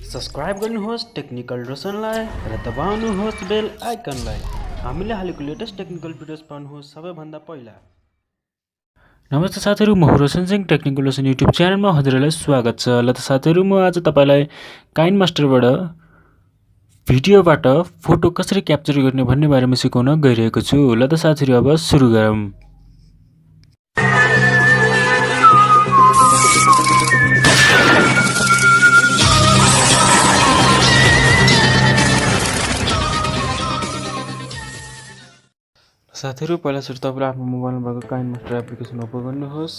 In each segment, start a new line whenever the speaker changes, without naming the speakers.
Subscribe गर्नुहोस् technical रोशनलाई र दबाउनुहोस् बेल आइकनलाई। हामीले हालेको लेटेस्ट टेक्निकल भिडियोज पाउनुहोस् सबैभन्दा पहिला। नमस्ते साथीहरु, म रोशन सिंह टेक्निकल रोशन युट्युब च्यानलमा हजुरलाई स्वागत छ। ल त साथीहरु, म आज तपाईलाई काइन मास्टरबाट भिडियोबाट फोटो कसरी क्याप्चर गर्ने भन्ने बारेमा सिकाउन गइरहेको छु। ल त साथीहरु, अब सुरु गरौँ। साथीहरु, पहिला सुरु तपाईले आफ्नो मोबाइलमा भएको काइन मास्टर एप्लिकेसन ओपन गर्नुहोस्।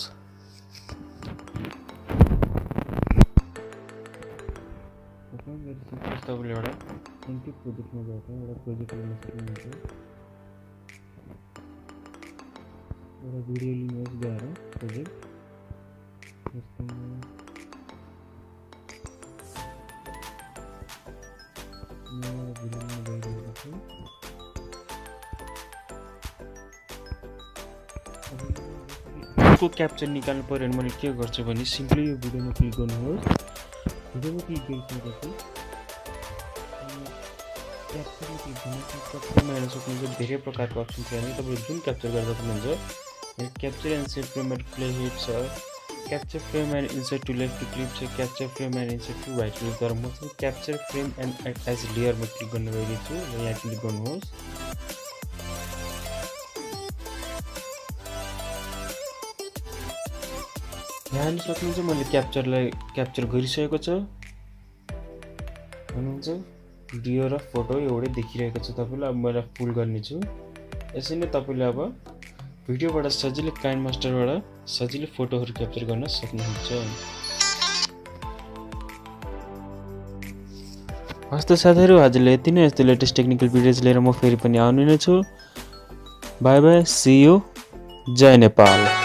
ओपन गरेपछि तपाईले एउटा एन्टी प्रोजेक्टमा गएर एउटा प्रोजेक्ट ल्याउन सक्नुहुन्छ। एउटा भिडियो लिनुहोस् गएर प्रोजेक्ट को क्याप्चर निकाल्नु पर्यो भने मैले के गर्छु भने सिम्पली यो भिडियोमा क्लिक गर्नुहोस्। भिडियोमा क्लिक गरिसकेपछि क्याप्चरमा क्लिक गर्नुहोस्। क्याप्चरमा हेर्न सक्नुहुन्छ धेरै प्रकारको अप्सन छ। अनि तपाईले जुन क्याप्चर गर्दा पनि हुन्छ। Capture and save frame and play hit छ, capture frame and insert to left to clip छ, capture frame and insert to right click गरेर म चाहिँ क्याप्चर फ्रेम एन्ड एज लेयरमा क्लिक गर्न गइरहेको छु। र यहाँ क्लिक गर्नुहोस्। यहाँ हेर्न सक्नुहुन्छ मैले क्याप्चरलाई क्याप्चर गरिसकेको छ। हेर्नुहुन्छ भिडियो र फोटो एउटै देखिरहेको छ तपाईलाई। अब मैले फुल गर्ने छु। यसरी नै तपाईले अब भिडियोबाट सजिलै काइन मास्टरबाट सजिलै फोटोहरु क्याप्चर गर्न सक्नुहुन्छ। हस्त साथीहरु, आजले यति नै। यस्तो लेटेस्ट टेक्निकल भिडियोज लिएर म फेरि पनि आउने नै छु। बाइ बाइ, सी यू, जय नेपाल।